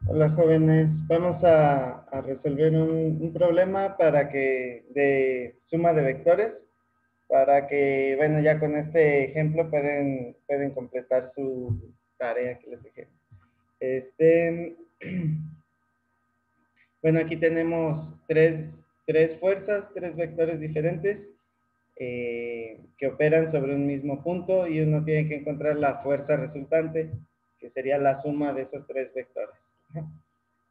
Hola jóvenes, vamos a resolver un problema de suma de vectores para que, bueno, ya con este ejemplo pueden completar su tarea que les dejé. Bueno, aquí tenemos tres fuerzas, tres vectores diferentes que operan sobre un mismo punto y uno tiene que encontrar la fuerza resultante, que sería la suma de esos tres vectores.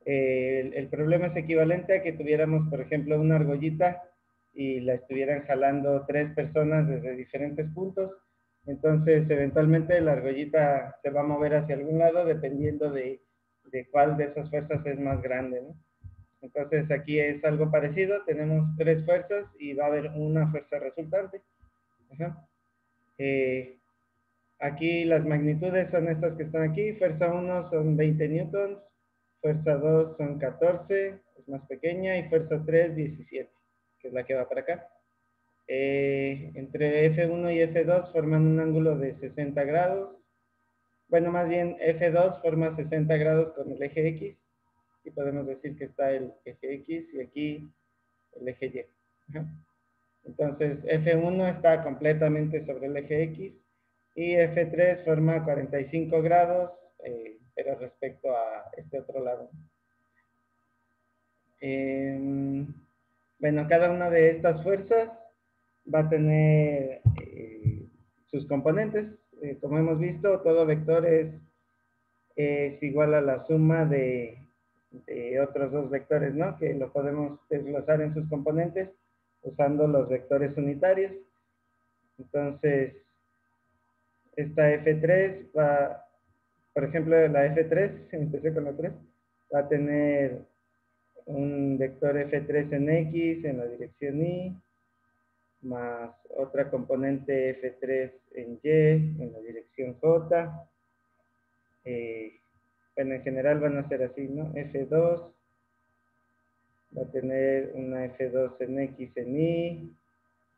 El problema es equivalente a que tuviéramos, por ejemplo, una argollita y la estuvieran jalando tres personas desde diferentes puntos. Entonces, eventualmente la argollita se va a mover hacia algún lado dependiendo de cuál de esas fuerzas es más grande, ¿no? Entonces, aquí es algo parecido. Tenemos tres fuerzas y va a haber una fuerza resultante. Ajá. Eh, Aquí las magnitudes son estas que están aquí. Fuerza 1 son 20 newtons, fuerza 2 son 14, es más pequeña, y fuerza 3, 17, que es la que va para acá. Entre F1 y F2 forman un ángulo de 60 grados. Bueno, más bien F2 forma 60 grados con el eje X, y podemos decir que está el eje X y aquí el eje Y. Ajá. Entonces, F1 está completamente sobre el eje X y F3 forma 45 grados, pero respecto a este otro lado. Bueno, cada una de estas fuerzas va a tener sus componentes. Como hemos visto, todo vector es igual a la suma de otros dos vectores, ¿no? Que lo podemos desglosar en sus componentes usando los vectores unitarios. Entonces, esta F3 va, por ejemplo, la F3, empecé con la 3, va a tener un vector F3 en X en la dirección Y, más otra componente F3 en Y en la dirección J. Bueno, en general van a ser así, ¿no? F2 va a tener una F2 en X en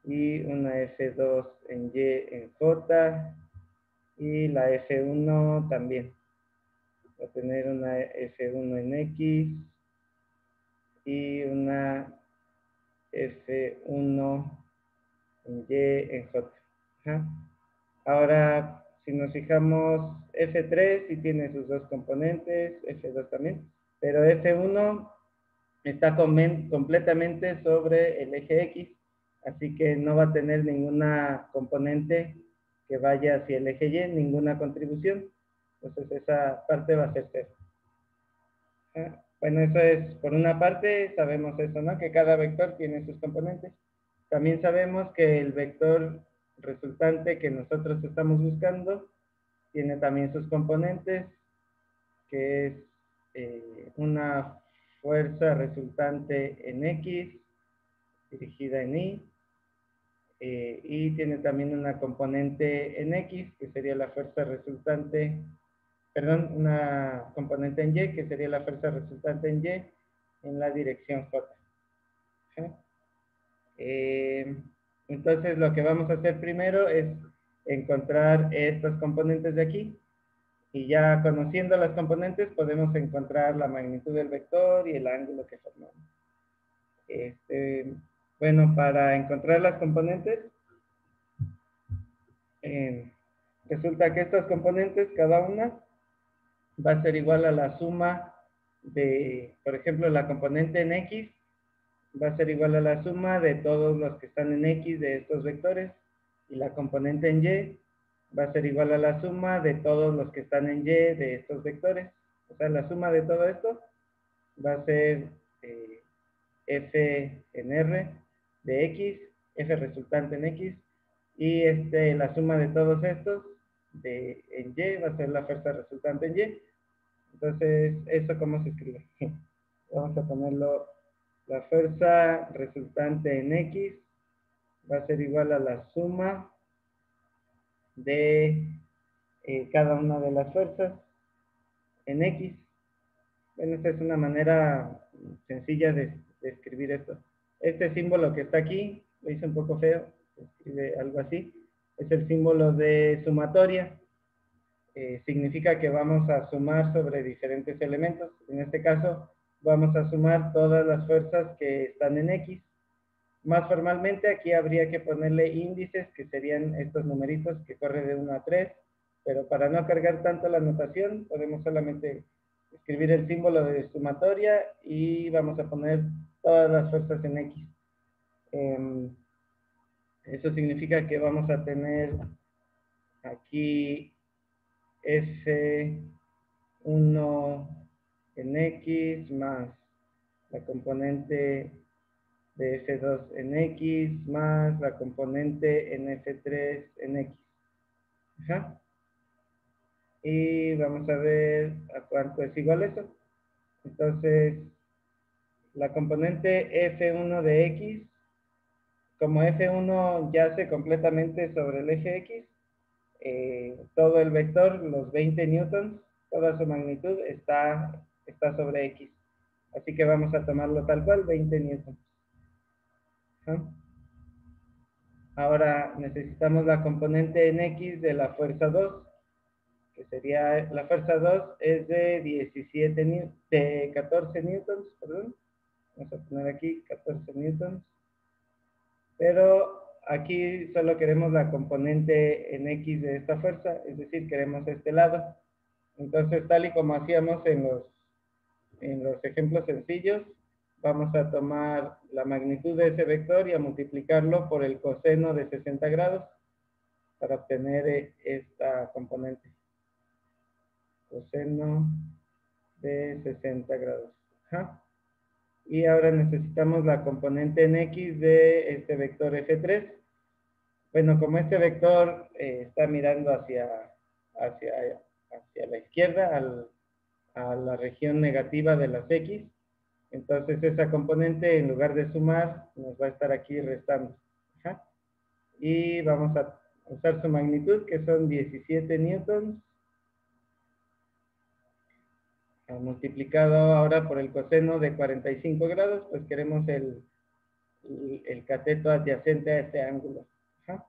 y una F2 en Y en J, y la F1 también. Va a tener una F1 en X y una F1 en Y en J. Ajá. Ahora, si nos fijamos, F3 sí tiene sus dos componentes, F2 también, pero F1 está completamente sobre el eje X, así que no va a tener ninguna componente que vaya hacia el eje Y, ninguna contribución. Entonces esa parte va a ser cero. Bueno, eso es, por una parte, sabemos eso, ¿no? Que cada vector tiene sus componentes. También sabemos que el vector resultante que nosotros estamos buscando tiene también sus componentes, que es una fuerza resultante en X dirigida en Y, y tiene también una componente en X, que sería la fuerza resultante, perdón, una componente en Y, que sería la fuerza resultante en Y, en la dirección J. ¿Sí? Entonces, lo que vamos a hacer primero es encontrar estos componentes de aquí, y ya conociendo las componentes podemos encontrar la magnitud del vector y el ángulo que formamos. Bueno, para encontrar las componentes, resulta que estas componentes, cada una, va a ser igual a la suma de, por ejemplo, la componente en X va a ser igual a la suma de todos los que están en X de estos vectores, y la componente en Y va a ser igual a la suma de todos los que están en Y de estos vectores. O sea, la suma de todo esto va a ser F en R de X, F resultante en X, y la suma de todos estos en Y va a ser la fuerza resultante en Y. Entonces, ¿eso cómo se escribe? Vamos a ponerlo, la fuerza resultante en X va a ser igual a la suma de cada una de las fuerzas en X. Bueno, esta es una manera sencilla de escribir esto. Este símbolo que está aquí, lo hice un poco feo, se escribe algo así, es el símbolo de sumatoria. significa que vamos a sumar sobre diferentes elementos. En este caso, vamos a sumar todas las fuerzas que están en X. Más formalmente, aquí habría que ponerle índices, que serían estos numeritos que corren de 1 a 3, pero para no cargar tanto la notación, podemos solamente escribir el símbolo de sumatoria y vamos a poner todas las fuerzas en X. Eso significa que vamos a tener aquí F1 en X más la componente de F2 en X más la componente en F3 en X. Ajá. Y vamos a ver a cuánto es igual eso. Entonces, la componente F1 de X, como F1 yace completamente sobre el eje X, todo el vector, los 20 newtons, toda su magnitud está sobre X. Así que vamos a tomarlo tal cual, 20 newtons. ¿Ah? Ahora necesitamos la componente en X de la fuerza 2, que sería, la fuerza 2 es de 14 newtons, perdón. Vamos a poner aquí 14 newtons. Pero aquí solo queremos la componente en X de esta fuerza, es decir, queremos este lado. Entonces, tal y como hacíamos en los ejemplos sencillos, vamos a tomar la magnitud de ese vector y a multiplicarlo por el coseno de 60 grados para obtener esta componente. Coseno de 60 grados. Ajá. Y ahora necesitamos la componente en X de este vector F3. Bueno, como este vector está mirando hacia la izquierda, a la región negativa de las X, entonces esa componente en lugar de sumar nos va a estar aquí restando. Ajá. Y vamos a usar su magnitud, que son 17 newtons, multiplicado ahora por el coseno de 45 grados, pues queremos el cateto adyacente a este ángulo. Ajá.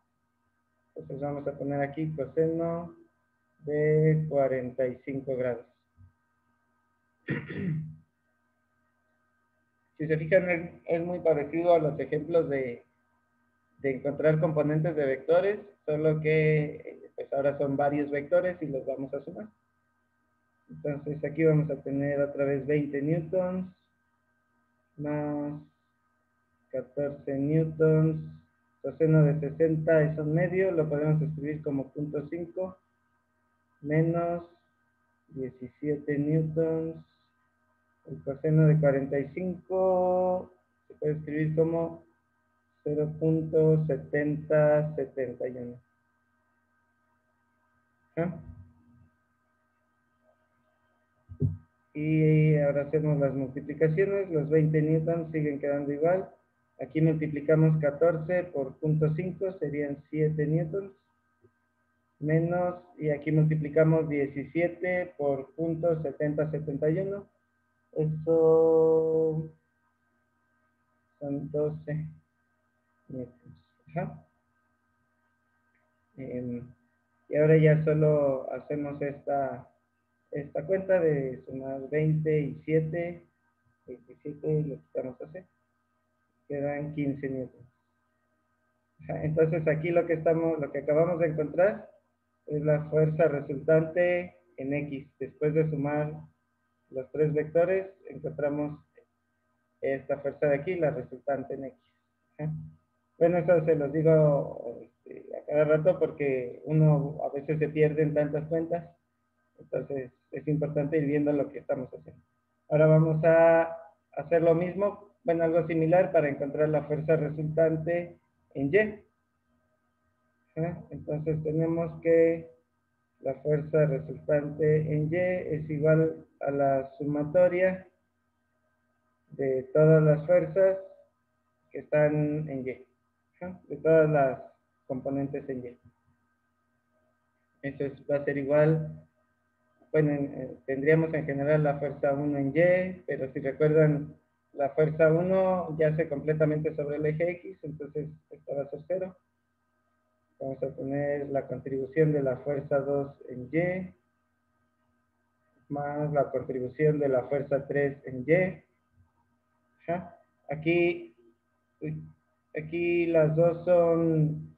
Entonces vamos a poner aquí coseno de 45 grados. Si se fijan, es muy parecido a los ejemplos de encontrar componentes de vectores, solo que pues ahora son varios vectores y los vamos a sumar. Entonces aquí vamos a tener otra vez 20 newtons más 14 newtons, coseno de 60 es un medio, lo podemos escribir como 0.5 menos 17 newtons, el coseno de 45 se puede escribir como 0.7071. ¿Ah? Y ahora hacemos las multiplicaciones, los 20 newtons siguen quedando igual. Aquí multiplicamos 14 por 0.5, serían 7 newtons. Menos, y aquí multiplicamos 17 por 0.7071. Eso son 12 newtons. Ajá. Y ahora ya solo hacemos esta cuenta de sumar 20 y 7, 27, lo quitamos así, quedan 15 newtons. Entonces aquí lo que acabamos de encontrar es la fuerza resultante en X. Después de sumar los tres vectores, encontramos esta fuerza de aquí, la resultante en X. Bueno, eso se los digo a cada rato porque uno a veces se pierde en tantas cuentas. Entonces es importante ir viendo lo que estamos haciendo. Ahora vamos a hacer lo mismo, bueno, algo similar para encontrar la fuerza resultante en Y. Entonces tenemos que la fuerza resultante en Y es igual a la sumatoria de todas las fuerzas que están en Y, de todas las componentes en Y. Eso va a ser igual, bueno, tendríamos en general la fuerza 1 en Y, pero si recuerdan, la fuerza 1 yace completamente sobre el eje X, entonces esta va a ser 0. Vamos a poner la contribución de la fuerza 2 en Y, más la contribución de la fuerza 3 en Y. Ajá. Aquí, aquí las dos son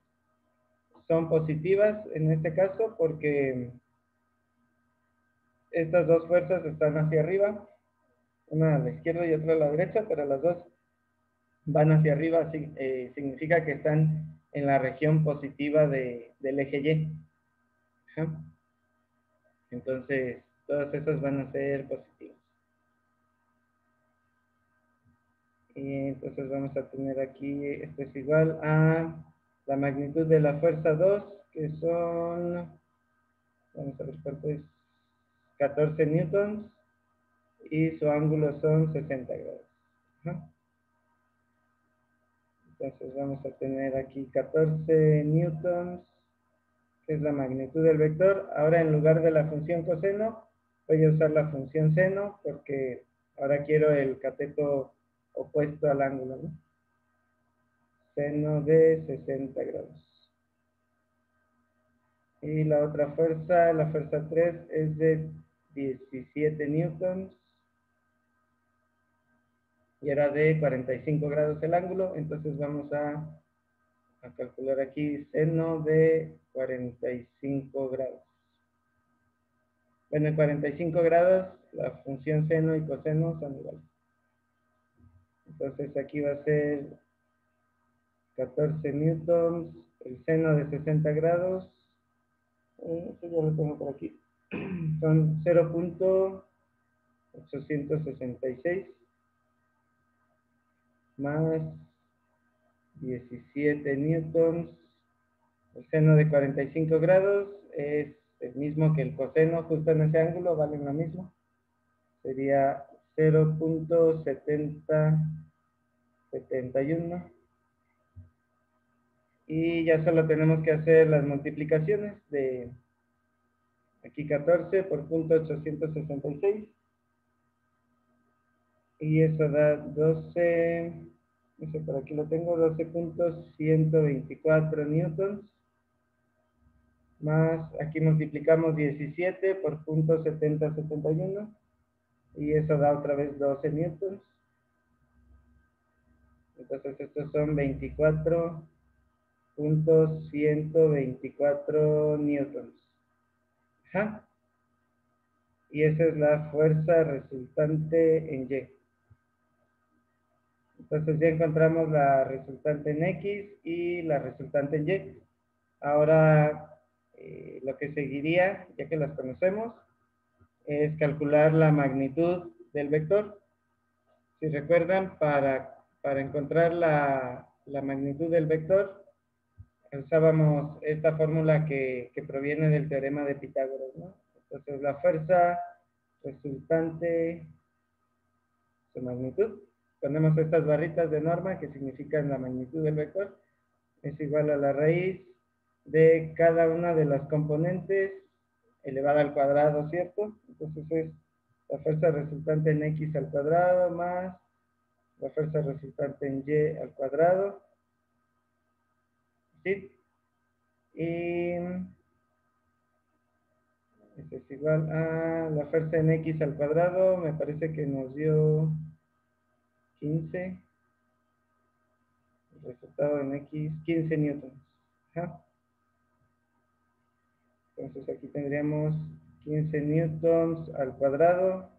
positivas en este caso porque estas dos fuerzas están hacia arriba, una a la izquierda y otra a la derecha, pero las dos van hacia arriba, significa que están en la región positiva del eje Y. Ajá. Entonces, todas esas van a ser positivas. Y entonces vamos a tener aquí, esto es igual a la magnitud de la fuerza 2, que son, vamos a ver cuánto es, 14 newtons, y su ángulo son 60 grados. Ajá. Entonces vamos a tener aquí 14 newtons, que es la magnitud del vector. Ahora en lugar de la función coseno, voy a usar la función seno, porque ahora quiero el cateto opuesto al ángulo, ¿no? Seno de 60 grados. Y la otra fuerza, la fuerza 3, es de 17 newtons. Y era de 45 grados el ángulo, entonces vamos a calcular aquí seno de 45 grados. Bueno, en 45 grados, la función seno y coseno son iguales. Entonces aquí va a ser 14 newtons, el seno de 60 grados. Esto ya lo tengo por aquí. Son 0.866 más 17 newtons. El seno de 45 grados es el mismo que el coseno, justo en ese ángulo, valen lo mismo. Sería 0.7071. Y ya solo tenemos que hacer las multiplicaciones de aquí 14 por 0.866. Y eso da 12, no sé, por aquí lo tengo, 12.124 newtons. Más, aquí multiplicamos 17 por 0.7071. Y eso da otra vez 12 newtons. Entonces estos son 24.124 newtons. Ajá. Y esa es la fuerza resultante en Y. Entonces ya encontramos la resultante en X y la resultante en Y. Ahora lo que seguiría, ya que las conocemos, es calcular la magnitud del vector. Si recuerdan, para encontrar la magnitud del vector, usábamos esta fórmula que proviene del teorema de Pitágoras, ¿no? Entonces la fuerza resultante, su magnitud, ponemos estas barritas de norma que significan la magnitud del vector, es igual a la raíz de cada una de las componentes elevada al cuadrado, ¿cierto? Entonces es la fuerza resultante en X al cuadrado más la fuerza resultante en Y al cuadrado, ¿sí? Y esto es igual a la fuerza en X al cuadrado, me parece que nos dio 15, el resultado en X, 15 newtons. Ajá. Entonces aquí tendríamos 15 newtons al cuadrado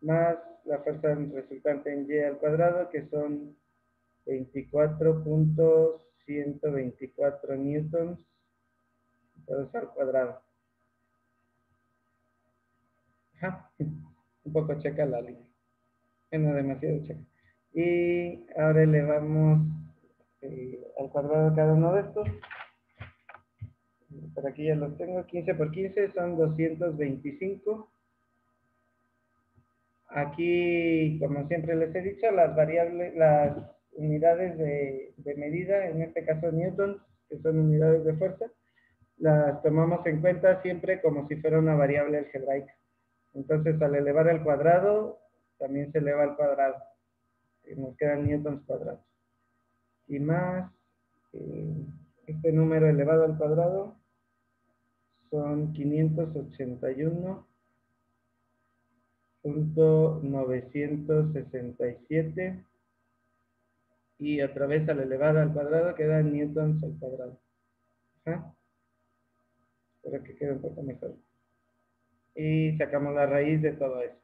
más la fuerza resultante en Y al cuadrado, que son 24.124 newtons todos al cuadrado. Ajá. Un poco checa la línea. No demasiado checa. Y ahora elevamos al cuadrado cada uno de estos. Por aquí ya los tengo. 15 por 15 son 225. Aquí, como siempre les he dicho, las variables, las unidades de medida, en este caso newtons, que son unidades de fuerza, las tomamos en cuenta siempre como si fuera una variable algebraica. Entonces, al elevar al cuadrado, también se eleva al cuadrado. Y nos quedan newtons cuadrados. Y más este número elevado al cuadrado son 581 punto 967 y otra vez a la elevada al cuadrado queda newtons al cuadrado. Ajá. Espero que quede un poco mejor. Y sacamos la raíz de todo eso.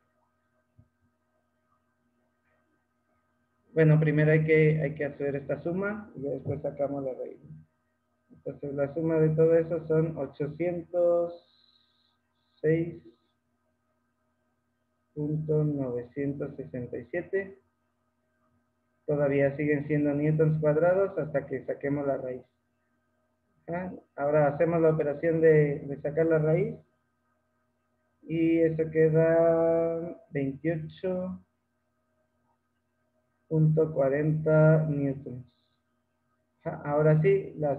Bueno, primero hay que hacer esta suma y después sacamos la raíz. Entonces la suma de todo eso son 806.967. Todavía siguen siendo newtons cuadrados hasta que saquemos la raíz. ¿Ah? Ahora hacemos la operación de sacar la raíz. Y eso queda 28.40 newtons. Ahora sí, las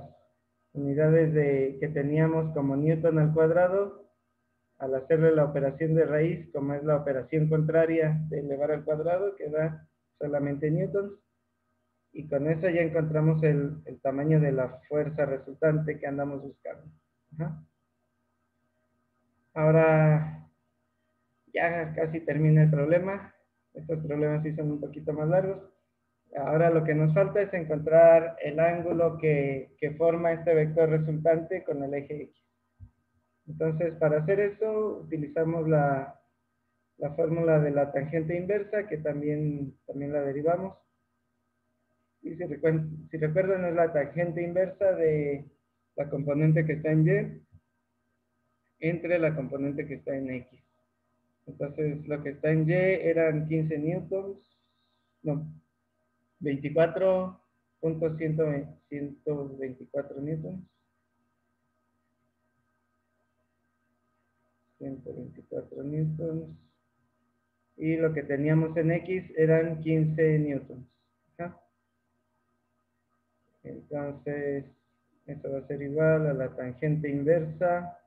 unidades que teníamos como newton al cuadrado, al hacerle la operación de raíz, como es la operación contraria de elevar al cuadrado, queda solamente newtons. Y con eso ya encontramos el tamaño de la fuerza resultante que andamos buscando. Ajá. Ahora ya casi termina el problema. Estos problemas sí son un poquito más largos. Ahora lo que nos falta es encontrar el ángulo que forma este vector resultante con el eje X. Entonces, para hacer eso, utilizamos la fórmula de la tangente inversa, que también la derivamos. Y si recuerdan, es la tangente inversa de la componente que está en Y entre la componente que está en X. Entonces, lo que está en Y eran 15 newtons, no, 24.124 newtons. 124 newtons. Y lo que teníamos en X eran 15 newtons. ¿Ah? Entonces, esto va a ser igual a la tangente inversa.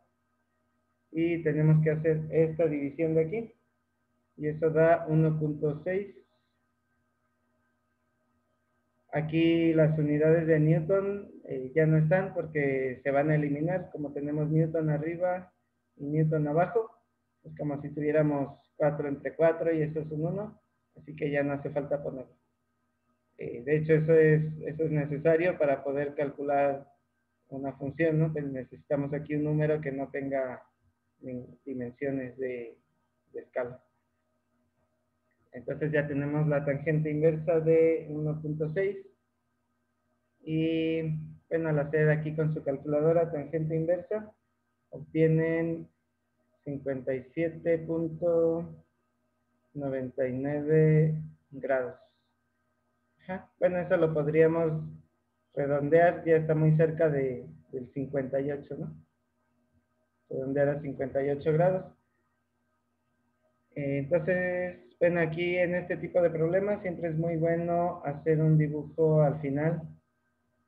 Y tenemos que hacer esta división de aquí. Y eso da 1.6. Aquí las unidades de Newton ya no están porque se van a eliminar. Como tenemos Newton arriba y Newton abajo, es como si tuviéramos 4 entre 4 y eso es un 1. Así que ya no hace falta ponerlo. De hecho, eso es necesario para poder calcular una función, ¿no? Pues necesitamos aquí un número que no tenga dimensiones de escala. Entonces ya tenemos la tangente inversa de 1.6. Y bueno, al hacer aquí con su calculadora tangente inversa, obtienen 57.99 grados. Ajá. Bueno, eso lo podríamos redondear, ya está muy cerca del 58, ¿no? Redondear a 58 grados. Entonces, bueno, aquí en este tipo de problemas siempre es muy bueno hacer un dibujo al final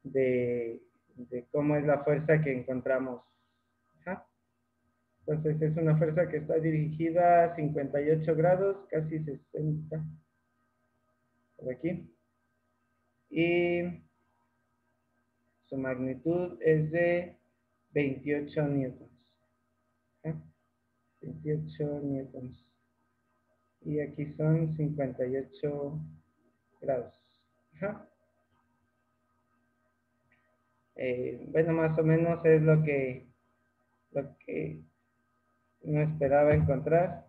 de cómo es la fuerza que encontramos. Ajá. Entonces es una fuerza que está dirigida a 58 grados, casi 60, por aquí. Y su magnitud es de 28 newtons. ¿Eh? 28 newtons. Y aquí son 58 grados. Ajá. Bueno, más o menos es lo que no esperaba encontrar.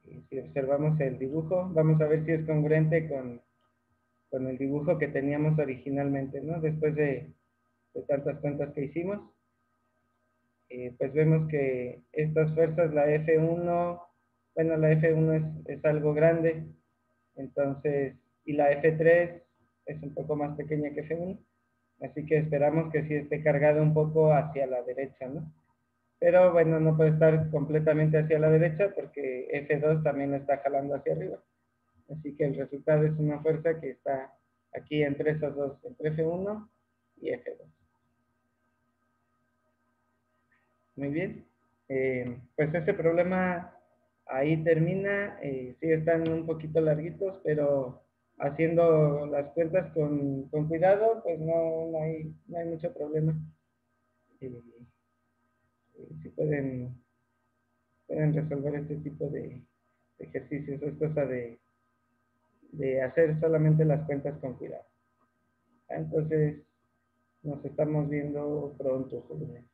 Y si observamos el dibujo, vamos a ver si es congruente con el dibujo que teníamos originalmente, ¿no? Después de tantas cuentas que hicimos, pues vemos que estas fuerzas, la F1, bueno, la F1 es algo grande, entonces, y la F3 es un poco más pequeña que F1, así que esperamos que sí esté cargado un poco hacia la derecha, ¿no? Pero bueno, no puede estar completamente hacia la derecha porque F2 también lo está jalando hacia arriba. Así que el resultado es una fuerza que está aquí entre esos dos, entre F1 y F2. Muy bien. Pues ese problema ahí termina. Sí están un poquito larguitos, pero haciendo las cuentas con cuidado, pues no hay mucho problema. Si pueden pueden resolver este tipo de ejercicios. Es cosa de hacer solamente las cuentas con cuidado. Entonces, nos estamos viendo pronto, jóvenes.